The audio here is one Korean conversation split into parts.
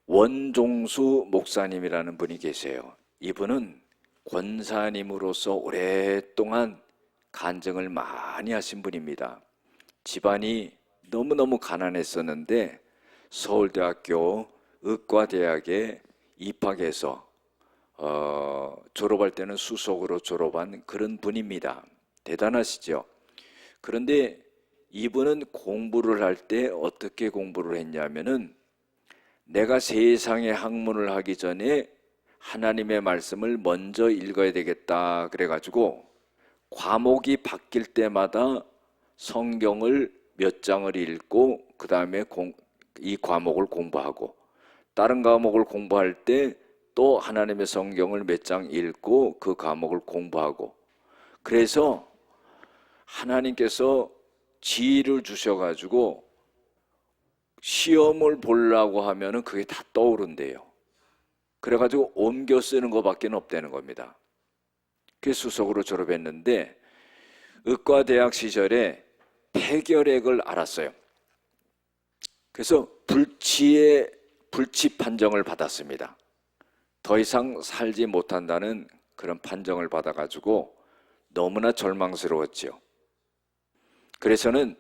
원종수 목사님이라는 분이 계세요. 이분은 권사님으로서 오랫동안 간증을 많이 하신 분입니다. 집안이 너무너무 가난했었는데 서울대학교 의과대학에 입학해서 졸업할 때는 수석으로 졸업한 그런 분입니다. 대단하시죠? 그런데 이분은 공부를 할 때 어떻게 공부를 했냐면은 내가 세상의 학문을 하기 전에 하나님의 말씀을 먼저 읽어야 되겠다 그래가지고 과목이 바뀔 때마다 성경을 몇 장을 읽고 그 다음에 이 과목을 공부하고 다른 과목을 공부할 때 또 하나님의 성경을 몇 장 읽고 그 과목을 공부하고 그래서 하나님께서 지혜를 주셔가지고 시험을 보려고 하면은 그게 다 떠오른대요. 그래가지고 옮겨 쓰는 것밖에 없다는 겁니다. 그 수석으로 졸업했는데 의과대학 시절에 폐결핵을 앓았어요. 그래서 불치 판정을 받았습니다. 더 이상 살지 못한다는 그런 판정을 받아가지고 너무나 절망스러웠지요. 그래서는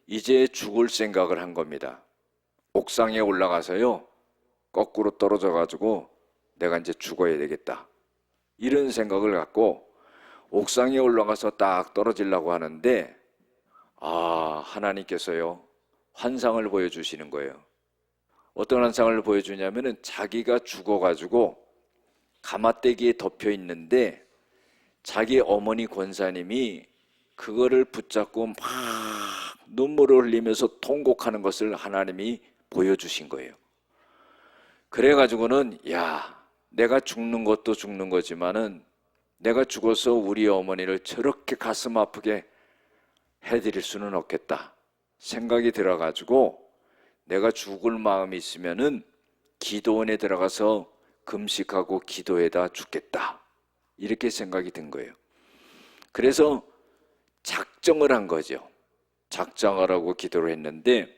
이제 죽을 생각을 한 겁니다. 옥상에 올라가서요 거꾸로 떨어져가지고 내가 이제 죽어야 되겠다 이런 생각을 갖고 옥상에 올라가서 딱 떨어지려고 하는데 하나님께서요 환상을 보여주시는 거예요. 어떤 환상을 보여주냐면은 자기가 죽어가지고 가마떼기에 덮여 있는데 자기 어머니 권사님이 그거를 붙잡고 막 눈물을 흘리면서 통곡하는 것을 하나님이 보여주신 거예요. 그래가지고는 내가 죽는 것도 죽는 거지만은 내가 죽어서 우리 어머니를 저렇게 가슴 아프게 해드릴 수는 없겠다 생각이 들어가지고 내가 죽을 마음이 있으면은 기도원에 들어가서 금식하고 기도해다 죽겠다 이렇게 생각이 든 거예요. 그래서 작정을 한 거죠. 작정을 하고 기도를 했는데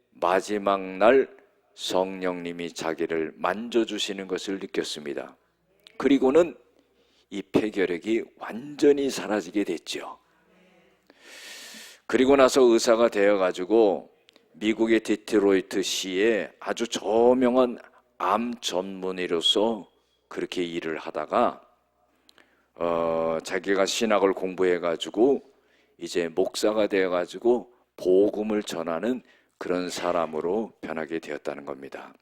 마지막 날 성령님이 자기를 만져주시는 것을 느꼈습니다. 그리고는 이 폐결핵이 완전히 사라지게 됐죠. 그리고 나서 의사가 되어가지고 미국의 디트로이트 시에 아주 저명한 암 전문의로서 그렇게 일을 하다가 자기가 신학을 공부해가지고 이제 목사가 되어가지고 복음을 전하는 그런 사람으로 변하게 되었다는 겁니다.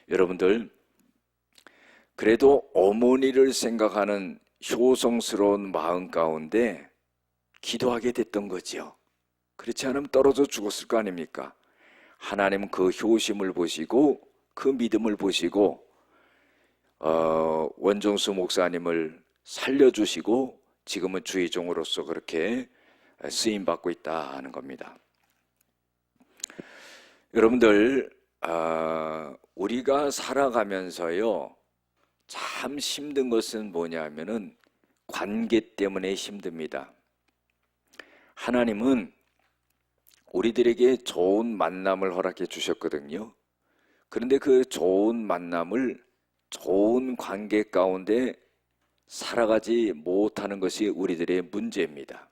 여러분들, 그래도 어머니를 생각하는 효성스러운 마음 가운데 기도하게 됐던 거지요. 그렇지 않으면 떨어져 죽었을 거 아닙니까? 하나님은 그 효심을 보시고 그 믿음을 보시고 원종수 목사님을 살려주시고 지금은 주의종으로서 그렇게 쓰임받고 있다 하는 겁니다. 여러분들, 우리가 살아가면서요 참 힘든 것은 뭐냐면은 관계 때문에 힘듭니다. 하나님은 우리들에게 좋은 만남을 허락해 주셨거든요. 그런데 그 좋은 만남을 좋은 관계 가운데 살아가지 못하는 것이 우리들의 문제입니다.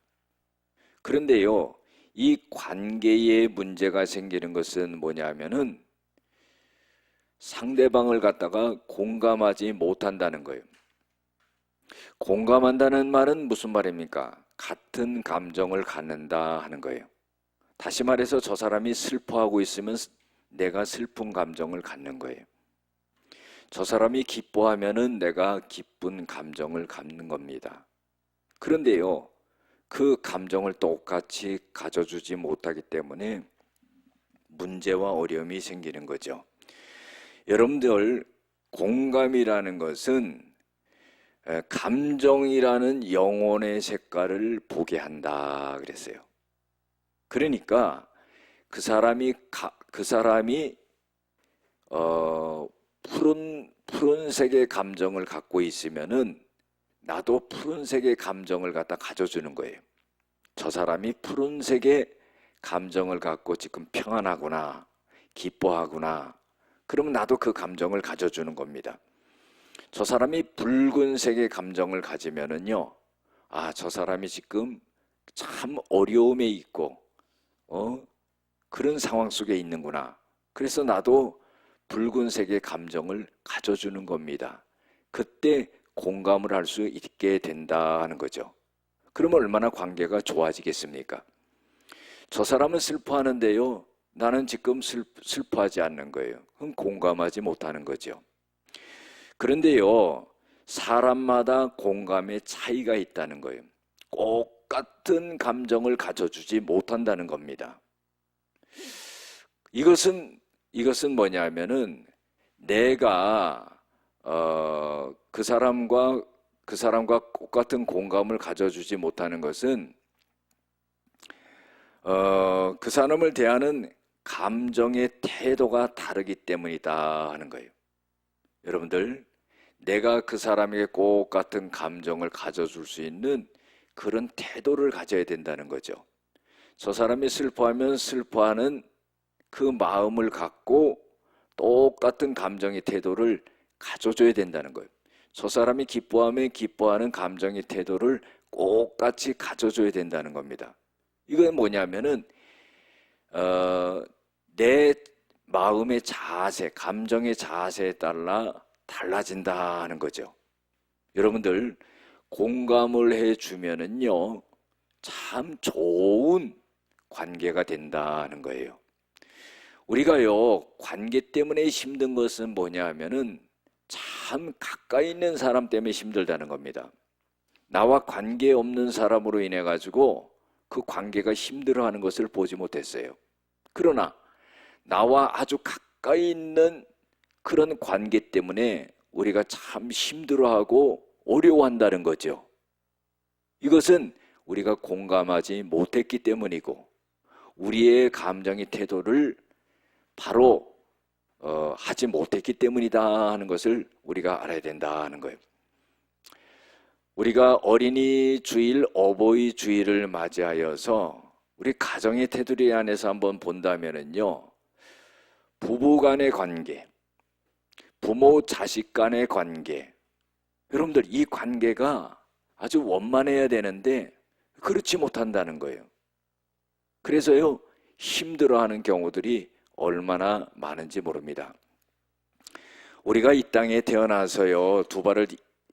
그런데요, 이 관계에 문제가 생기는 것은 뭐냐면은 상대방을 갖다가 공감하지 못한다는 거예요. 공감한다는 말은 무슨 말입니까? 같은 감정을 갖는다 하는 거예요. 다시 말해서 저 사람이 슬퍼하고 있으면 내가 슬픈 감정을 갖는 거예요. 저 사람이 기뻐하면은 내가 기쁜 감정을 갖는 겁니다. 그런데요, 그 감정을 똑같이 가져주지 못하기 때문에 문제와 어려움이 생기는 거죠. 여러분들, 공감이라는 것은 감정이라는 영혼의 색깔을 보게 한다 그랬어요. 그러니까 그 사람이 푸른색의 감정을 갖고 있으면은 나도 푸른색의 감정을 갖다 가져주는 거예요. 저 사람이 푸른색의 감정을 갖고 지금 평안하구나, 기뻐하구나, 그러면 나도 그 감정을 가져주는 겁니다. 저 사람이 붉은색의 감정을 가지면은요, 아, 저 사람이 지금 참 어려움에 있고, 그런 상황 속에 있는구나. 그래서 나도 붉은색의 감정을 가져주는 겁니다. 그때 공감을 할 수 있게 된다 하는 거죠. 그러면 얼마나 관계가 좋아지겠습니까? 저 사람은 슬퍼하는데요, 나는 지금 슬퍼하지 않는 거예요. 그럼 공감하지 못하는 거죠. 그런데요, 사람마다 공감의 차이가 있다는 거예요. 똑같은 감정을 가져주지 못한다는 겁니다. 이것은 뭐냐면은 내가 그 사람과 똑같은 공감을 가져주지 못하는 것은 그 사람을 대하는 감정의 태도가 다르기 때문이다 하는 거예요. 여러분들, 내가 그 사람에게 꼭 같은 감정을 가져줄 수 있는 그런 태도를 가져야 된다는 거죠. 저 사람이 슬퍼하면 슬퍼하는 그 마음을 갖고 똑같은 감정의 태도를 가져줘야 된다는 거예요. 저 사람이 기뻐하면 기뻐하는 감정의 태도를 똑같이 가져줘야 된다는 겁니다. 이건 뭐냐면은 내 마음의 자세, 감정의 자세에 따라 달라진다 하는 거죠. 여러분들, 공감을 해주면은요, 참 좋은 관계가 된다는 거예요. 우리가요, 관계 때문에 힘든 것은 뭐냐 하면은 참 가까이 있는 사람 때문에 힘들다는 겁니다. 나와 관계 없는 사람으로 인해 가지고 그 관계가 힘들어하는 것을 보지 못했어요. 그러나 나와 아주 가까이 있는 그런 관계 때문에 우리가 참 힘들어하고 어려워한다는 거죠. 이것은 우리가 공감하지 못했기 때문이고, 우리의 감정의 태도를 바로 하지 못했기 때문이다 하는 것을 우리가 알아야 된다는 거예요. 우리가 어린이 주일, 어버이 주일을 맞이하여서 우리 가정의 테두리 안에서 한번 본다면은요, 부부 간의 관계, 부모 자식 간의 관계, 여러분들 이 관계가 아주 원만해야 되는데 그렇지 못한다는 거예요. 그래서요, 힘들어하는 경우들이 얼마나 많은지 모릅니다. 우리가 이 땅에 태어나서요, 두 발을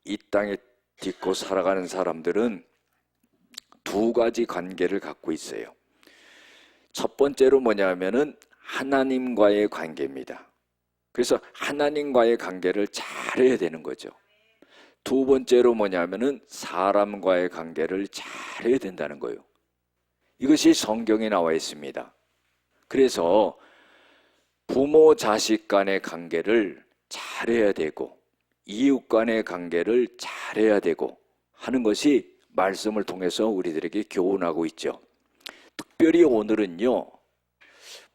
이 땅에 딛고 살아가는 사람들은 두 가지 관계를 갖고 있어요. 첫 번째로 뭐냐면은 하나님과의 관계입니다. 그래서 하나님과의 관계를 잘해야 되는 거죠. 두 번째로 뭐냐면은 사람과의 관계를 잘해야 된다는 거예요. 이것이 성경에 나와 있습니다. 그래서 부모 자식 간의 관계를 잘해야 되고 이웃 간의 관계를 잘해야 되고 하는 것이 말씀을 통해서 우리들에게 교훈하고 있죠. 특별히 오늘은요,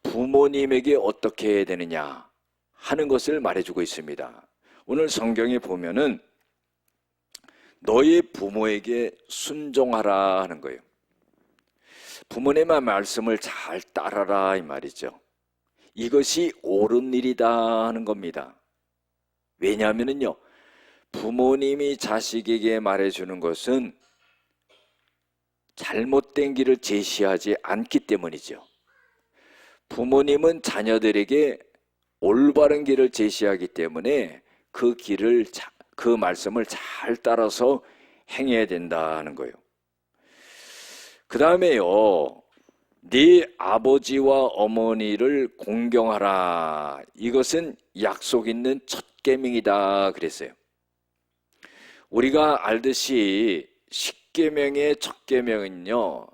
부모님에게 어떻게 해야 되느냐 하는 것을 말해주고 있습니다. 오늘 성경에 보면은 너희 부모에게 순종하라 하는 거예요. 부모님의 말씀을 잘 따라라 이 말이죠. 이것이 옳은 일이다 하는 겁니다. 왜냐하면요, 부모님이 자식에게 말해주는 것은 잘못된 길을 제시하지 않기 때문이죠. 부모님은 자녀들에게 올바른 길을 제시하기 때문에 그 말씀을 잘 따라서 행해야 된다는 거예요. 그 다음에요, 네 아버지와 어머니를 공경하라. 이것은 약속 있는 첫 계명이다 그랬어요. 우리가 알듯이 십계명의 첫 계명은요,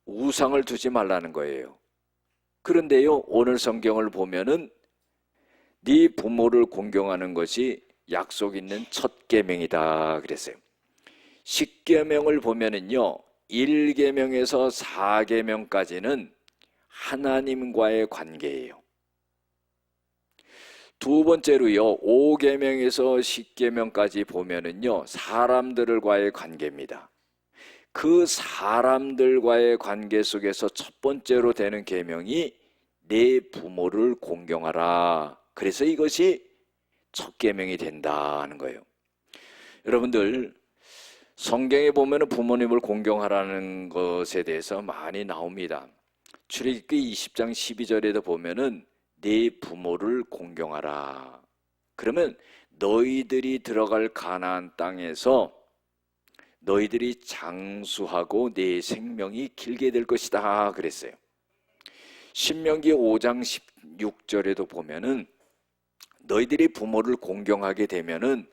우상을 두지 말라는 거예요. 그런데요, 오늘 성경을 보면은 네 부모를 공경하는 것이 약속 있는 첫 계명이다 그랬어요. 십계명을 보면은요, 1계명에서 4계명까지는 하나님과의 관계예요. 두 번째로요, 5계명에서 10계명까지 보면은요, 사람들과의 관계입니다. 그 사람들과의 관계 속에서 첫 번째로 되는 계명이 내 부모를 공경하라 그래서 이것이 첫 계명이 된다 하는 거예요. 여러분들, 성경에 보면 부모님을 공경하라는 것에 대해서 많이 나옵니다. 출애굽기 20장 12절에도 보면은 네 부모를 공경하라. 그러면 너희들이 들어갈 가나안 땅에서 너희들이 장수하고 내 생명이 길게 될 것이다 그랬어요. 신명기 5장 16절에도 보면은 너희들이 부모를 공경하게 되면은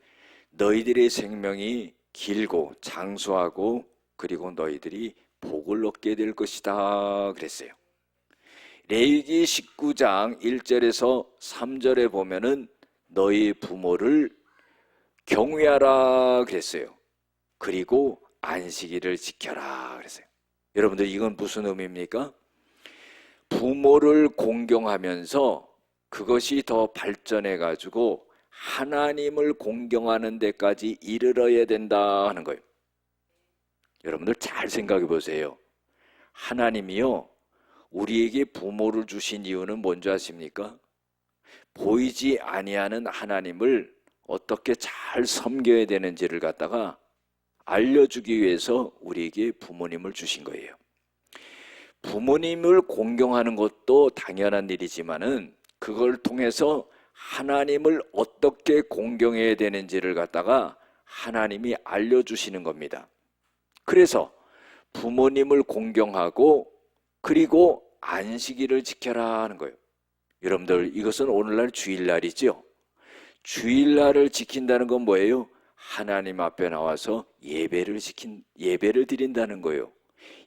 너희들의 생명이 길고 장수하고 그리고 너희들이 복을 얻게 될 것이다 그랬어요. 레위기 19장 1절에서 3절에 보면은 너희 부모를 경외하라 그랬어요. 그리고 안식일을 지켜라 그랬어요. 여러분들, 이건 무슨 의미입니까? 부모를 공경하면서 그것이 더 발전해 가지고 하나님을 공경하는 데까지 이르러야 된다 하는 거예요. 여러분들 잘 생각해 보세요. 하나님이요, 우리에게 부모를 주신 이유는 뭔지 아십니까? 보이지 아니하는 하나님을 어떻게 잘 섬겨야 되는지를 갖다가 알려주기 위해서 우리에게 부모님을 주신 거예요. 부모님을 공경하는 것도 당연한 일이지만은 그걸 통해서 하나님을 어떻게 공경해야 되는지를 갖다가 하나님이 알려주시는 겁니다. 그래서 부모님을 공경하고 그리고 안식일을 지켜라 하는 거예요. 여러분들, 이것은 오늘날 주일날이죠. 주일날을 지킨다는 건 뭐예요? 하나님 앞에 나와서 예배를 드린다는 거예요.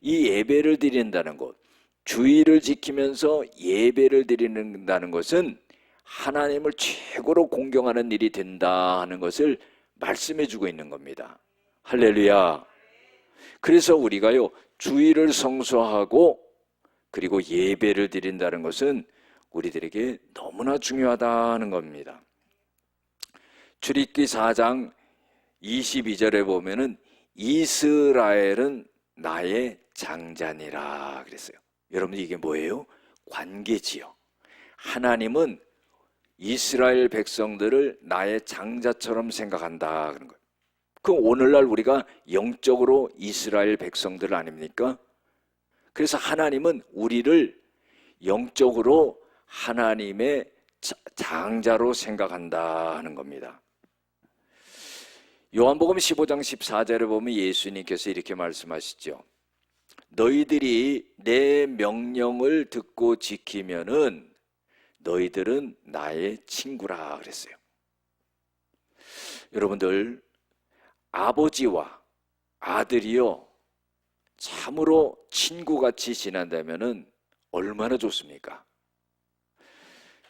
이 예배를 드린다는 것, 주일을 지키면서 예배를 드린다는 것은 하나님을 최고로 공경하는 일이 된다 하는 것을 말씀해 주고 있는 겁니다. 할렐루야. 그래서 우리가요, 주일을 성수하고 그리고 예배를 드린다는 것은 우리들에게 너무나 중요하다는 겁니다. 출애굽기 4장 22절에 보면은 이스라엘은 나의 장자니라 그랬어요. 여러분, 이게 뭐예요? 관계지요. 하나님은 이스라엘 백성들을 나의 장자처럼 생각한다 그런 거예요. 그럼 오늘날 우리가 영적으로 이스라엘 백성들 아닙니까? 그래서 하나님은 우리를 영적으로 하나님의 장자로 생각한다 하는 겁니다. 요한복음 15장 14절에 보면 예수님께서 이렇게 말씀하시죠. 너희들이 내 명령을 듣고 지키면은 너희들은 나의 친구라 그랬어요. 여러분들, 아버지와 아들이요, 참으로 친구같이 지낸다면은 얼마나 좋습니까?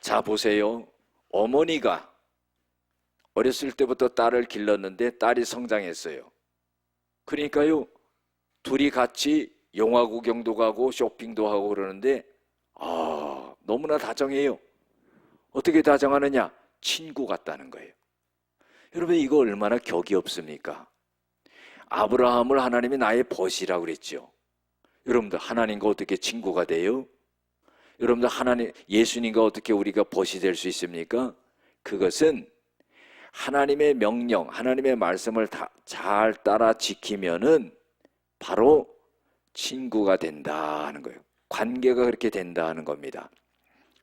자, 보세요. 어머니가 어렸을 때부터 딸을 길렀는데 딸이 성장했어요. 그러니까요, 둘이 같이 영화 구경도 가고 쇼핑도 하고 그러는데 너무나 다정해요. 어떻게 다정하느냐? 친구 같다는 거예요. 여러분, 이거 얼마나 격이 없습니까? 아브라함을 하나님이 나의 벗이라고 그랬죠. 여러분들, 하나님과 어떻게 친구가 돼요? 여러분들, 예수님과 어떻게 우리가 벗이 될 수 있습니까? 그것은 하나님의 명령, 하나님의 말씀을 잘 따라 지키면은 바로 친구가 된다 하는 거예요. 관계가 그렇게 된다 하는 겁니다.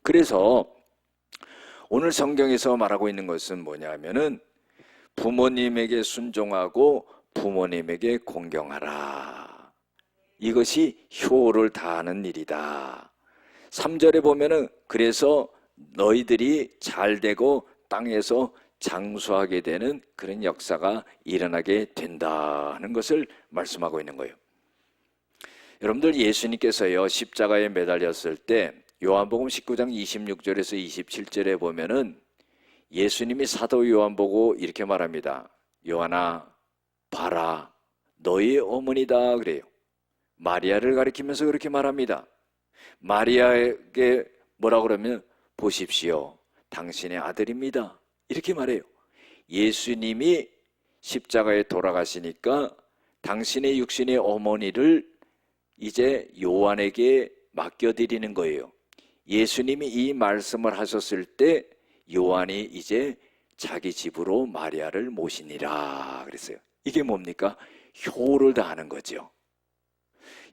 그래서 오늘 성경에서 말하고 있는 것은 뭐냐면은 부모님에게 순종하고 부모님에게 공경하라. 이것이 효를 다하는 일이다. 3절에 보면은 그래서 너희들이 잘 되고 땅에서 장수하게 되는 그런 역사가 일어나게 된다 하는 것을 말씀하고 있는 거예요. 여러분들, 예수님께서요, 십자가에 매달렸을 때 요한복음 19장 26절에서 27절에 보면은 예수님이 사도 요한 보고 이렇게 말합니다. 요한아, 봐라, 너희 어머니다 그래요. 마리아를 가리키면서 그렇게 말합니다. 마리아에게 뭐라 그러면 보십시오, 당신의 아들입니다, 이렇게 말해요. 예수님이 십자가에 돌아가시니까 당신의 육신의 어머니를 이제 요한에게 맡겨드리는 거예요. 예수님이 이 말씀을 하셨을 때 요한이 이제 자기 집으로 마리아를 모시니라 그랬어요. 이게 뭡니까? 효를 다하는 거죠.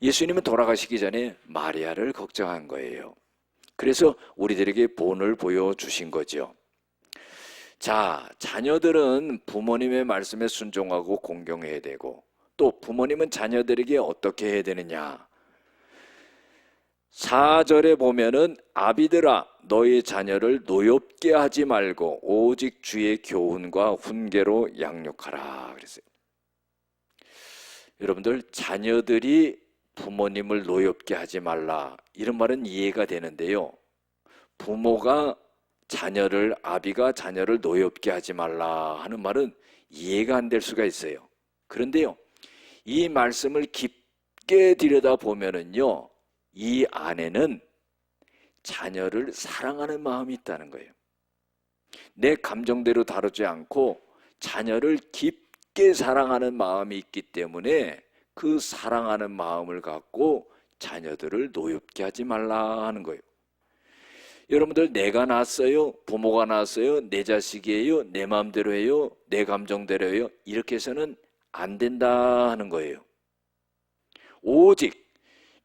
예수님은 돌아가시기 전에 마리아를 걱정한 거예요. 그래서 우리들에게 본을 보여주신 거죠. 자, 자녀들은 부모님의 말씀에 순종하고 공경해야 되고, 또 부모님은 자녀들에게 어떻게 해야 되느냐? 4절에 보면은 아비들아 너희 자녀를 노엽게 하지 말고 오직 주의 교훈과 훈계로 양육하라 그랬어요. 여러분들, 자녀들이 부모님을 노엽게 하지 말라 이런 말은 이해가 되는데요, 부모가 아비가 자녀를 노엽게 하지 말라 하는 말은 이해가 안 될 수가 있어요. 그런데요, 이 말씀을 깊게 들여다보면은요, 이 안에는 자녀를 사랑하는 마음이 있다는 거예요. 내 감정대로 다루지 않고 자녀를 깊게 사랑하는 마음이 있기 때문에 그 사랑하는 마음을 갖고 자녀들을 노엽게 하지 말라 하는 거예요. 여러분들, 내가 낳았어요, 부모가 낳았어요, 내 자식이에요, 내 마음대로 해요, 내 감정대로 해요, 이렇게 해서는 안 된다 하는 거예요. 오직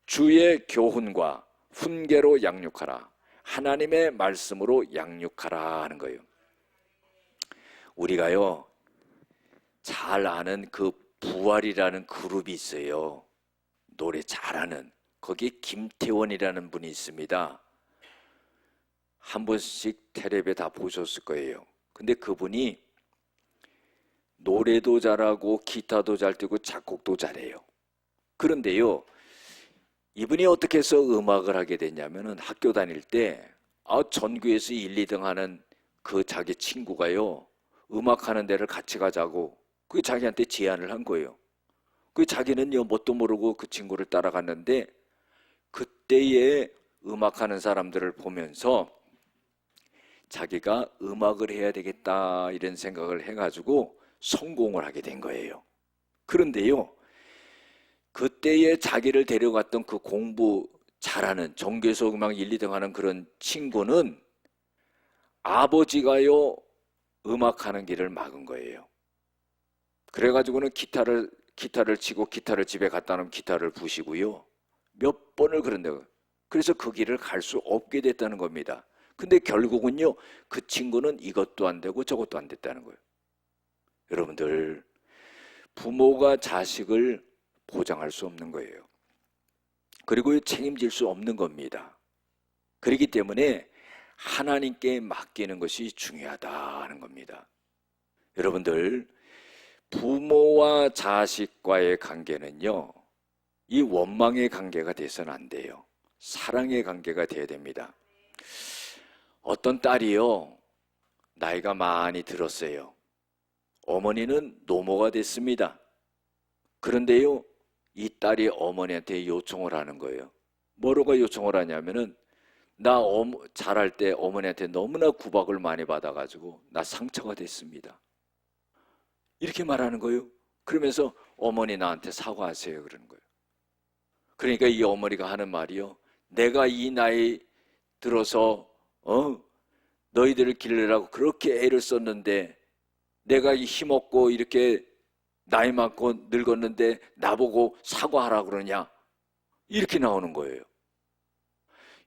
주의 교훈과 훈계로 양육하라, 하나님의 말씀으로 양육하라 하는 거예요. 우리가요, 잘 아는 그 부활이라는 그룹이 있어요. 노래 잘하는. 거기에 김태원이라는 분이 있습니다. 한 번씩 텔레비에 다 보셨을 거예요. 근데 그분이 노래도 잘하고 기타도 잘 치고 작곡도 잘해요. 그런데요, 이분이 어떻게 해서 음악을 하게 됐냐면은 학교 다닐 때 전교에서 1, 2등 하는 그 자기 친구가요, 음악하는 데를 같이 가자고 그 자기한테 제안을 한 거예요. 그 자기는요 뭣도 모르고 그 친구를 따라갔는데, 그때의 음악하는 사람들을 보면서 자기가 음악을 해야 되겠다 이런 생각을 해가지고 성공을 하게 된 거예요. 그런데요, 그때의 자기를 데려갔던 그 공부 잘하는 전교에서 음악 1, 2등 하는 그런 친구는 아버지가요 음악하는 길을 막은 거예요. 그래가지고는 기타를 치고 기타를 집에 갖다 놓으면 기타를 부시고요, 몇 번을 그런다고. 그래서 그 길을 갈 수 없게 됐다는 겁니다. 근데 결국은요, 그 친구는 이것도 안 되고 저것도 안 됐다는 거예요. 여러분들, 부모가 자식을 보장할 수 없는 거예요. 그리고 책임질 수 없는 겁니다. 그렇기 때문에 하나님께 맡기는 것이 중요하다는 겁니다. 여러분들, 부모와 자식과의 관계는요, 이 원망의 관계가 돼서는 안 돼요. 사랑의 관계가 돼야 됩니다. 어떤 딸이요, 나이가 많이 들었어요. 어머니는 노모가 됐습니다. 그런데요, 이 딸이 어머니한테 요청을 하는 거예요. 뭐로가 요청을 하냐면은, 나 자랄 때 어머니한테 너무나 구박을 많이 받아가지고 나 상처가 됐습니다. 이렇게 말하는 거예요. 그러면서 어머니 나한테 사과하세요 그러는 거예요. 그러니까 이 어머니가 하는 말이요, 내가 이 나이 들어서 너희들을 기르라고 그렇게 애를 썼는데, 내가 힘없고 이렇게 나이 많고 늙었는데 나보고 사과하라 그러냐, 이렇게 나오는 거예요.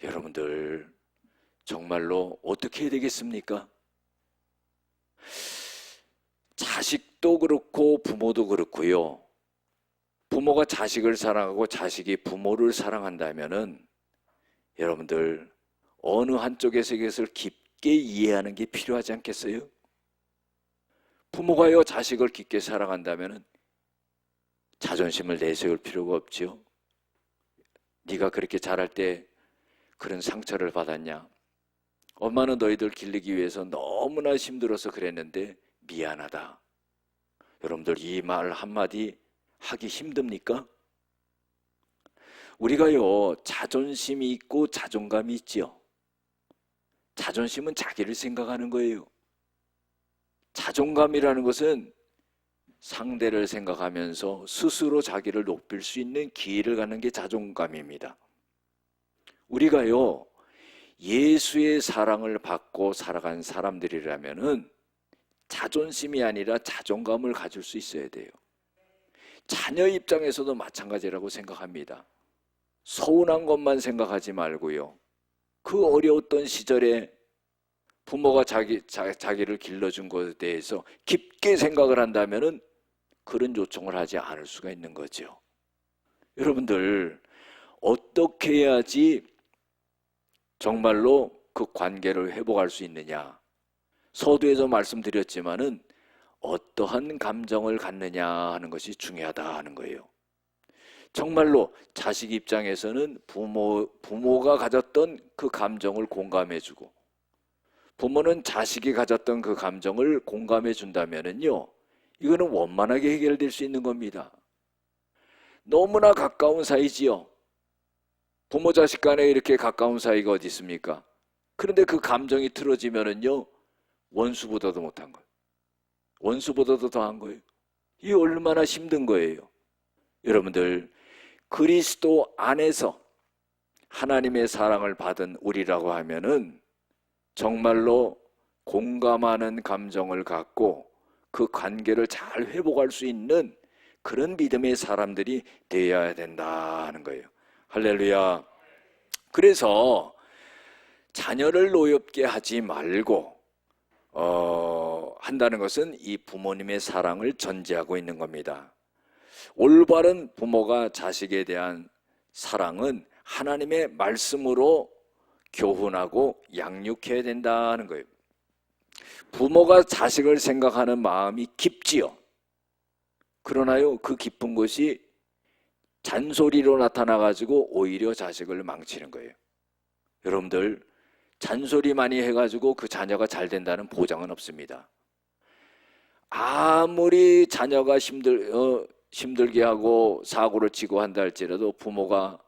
여러분들, 정말로 어떻게 해야 되겠습니까? 자식도 그렇고 부모도 그렇고요, 부모가 자식을 사랑하고 자식이 부모를 사랑한다면은 여러분들, 어느 한쪽에서 이것을 깊게 이해하는 게 필요하지 않겠어요? 부모가요 자식을 깊게 사랑한다면은 자존심을 내세울 필요가 없지요. 네가 그렇게 자랄 때 그런 상처를 받았냐, 엄마는 너희들 기르기 위해서 너무나 힘들어서 그랬는데 미안하다. 여러분들, 이 말 한마디 하기 힘듭니까? 우리가요 자존심이 있고 자존감이 있지요. 자존심은 자기를 생각하는 거예요. 자존감이라는 것은 상대를 생각하면서 스스로 자기를 높일 수 있는 기회를 갖는 게 자존감입니다. 우리가요 예수의 사랑을 받고 살아간 사람들이라면은 자존심이 아니라 자존감을 가질 수 있어야 돼요. 자녀 입장에서도 마찬가지라고 생각합니다. 서운한 것만 생각하지 말고요. 그 어려웠던 시절에 부모가 자기를 길러준 것에 대해서 깊게 생각을 한다면은 그런 요청을 하지 않을 수가 있는 거죠. 여러분들, 어떻게 해야지 정말로 그 관계를 회복할 수 있느냐? 서두에서 말씀드렸지만은 어떠한 감정을 갖느냐 하는 것이 중요하다 하는 거예요. 정말로 자식 입장에서는 부모가 가졌던 그 감정을 공감해주고, 부모는 자식이 가졌던 그 감정을 공감해 준다면은요, 이거는 원만하게 해결될 수 있는 겁니다. 너무나 가까운 사이지요. 부모 자식 간에 이렇게 가까운 사이가 어디 있습니까? 그런데 그 감정이 틀어지면은요, 원수보다도 못한 거예요. 원수보다도 더한 거예요. 이게 얼마나 힘든 거예요. 여러분들, 그리스도 안에서 하나님의 사랑을 받은 우리라고 하면은 정말로 공감하는 감정을 갖고 그 관계를 잘 회복할 수 있는 그런 믿음의 사람들이 되어야 된다 하는 거예요. 할렐루야. 그래서 자녀를 노엽게 하지 말고 한다는 것은 이 부모님의 사랑을 전제하고 있는 겁니다. 올바른 부모가 자식에 대한 사랑은 하나님의 말씀으로 교훈하고 양육해야 된다는 거예요. 부모가 자식을 생각하는 마음이 깊지요. 그러나요, 그 깊은 것이 잔소리로 나타나가지고 오히려 자식을 망치는 거예요. 여러분들, 잔소리 많이 해가지고 그 자녀가 잘 된다는 보장은 없습니다. 아무리 자녀가 힘들게 하고 사고를 치고 한다 할지라도 부모가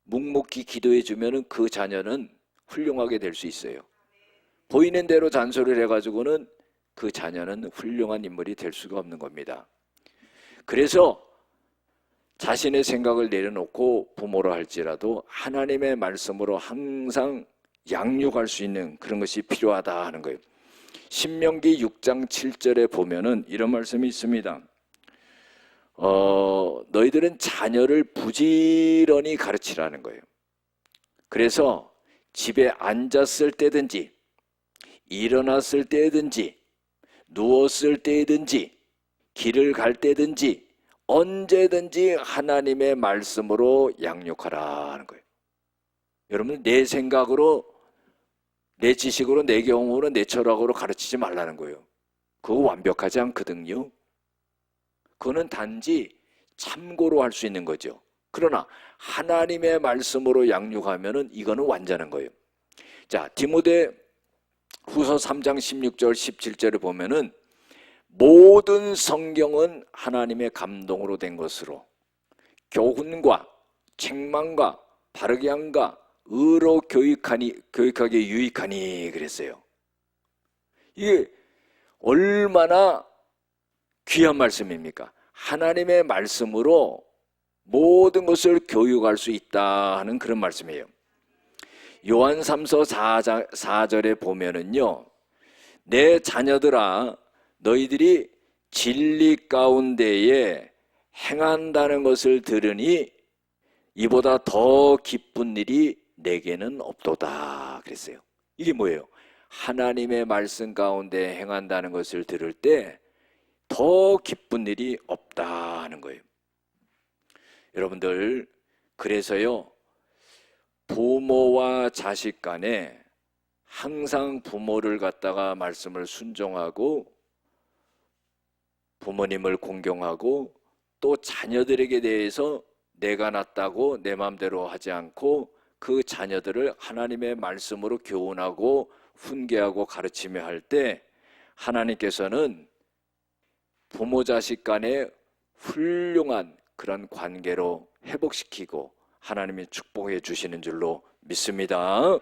묵묵히 기도해 주면은 그 자녀는 훌륭하게 될 수 있어요. 보이는 대로 잔소리를 해가지고는 그 자녀는 훌륭한 인물이 될 수가 없는 겁니다. 그래서 자신의 생각을 내려놓고 부모로 할지라도 하나님의 말씀으로 항상 양육할 수 있는 그런 것이 필요하다 하는 거예요. 신명기 6장 7절에 보면은 이런 말씀이 있습니다. 너희들은 자녀를 부지런히 가르치라는 거예요. 그래서 집에 앉았을 때든지 일어났을 때든지 누웠을 때든지 길을 갈 때든지 언제든지 하나님의 말씀으로 양육하라 하는 거예요. 여러분, 내 생각으로, 내 지식으로, 내 경험으로, 내 철학으로 가르치지 말라는 거예요. 그거 완벽하지 않거든요. 그거는 단지 참고로 할 수 있는 거죠. 그러나 하나님의 말씀으로 양육하면은 이거는 완전한 거예요. 자, 디모데 후서 3장 16절 17절에 보면은 모든 성경은 하나님의 감동으로 된 것으로 교훈과 책망과 바르게 함과 의로 교육하기에 유익하니 그랬어요. 이게 얼마나 귀한 말씀입니까? 하나님의 말씀으로 모든 것을 교육할 수 있다 하는 그런 말씀이에요. 요한 3서 4절에 보면은요, 내 자녀들아 너희들이 진리 가운데에 행한다는 것을 들으니 이보다 더 기쁜 일이 내게는 없도다 그랬어요. 이게 뭐예요? 하나님의 말씀 가운데 행한다는 것을 들을 때 더 기쁜 일이 없다 하는 거예요. 여러분들, 그래서요, 부모와 자식 간에 항상 부모를 갖다가 말씀을 순종하고 부모님을 공경하고 또 자녀들에게 대해서 내가 낫다고 내 마음대로 하지 않고 그 자녀들을 하나님의 말씀으로 교훈하고 훈계하고 가르치며 할 때 하나님께서는 부모 자식 간의 훌륭한 그런 관계로 회복시키고 하나님이 축복해 주시는 줄로 믿습니다.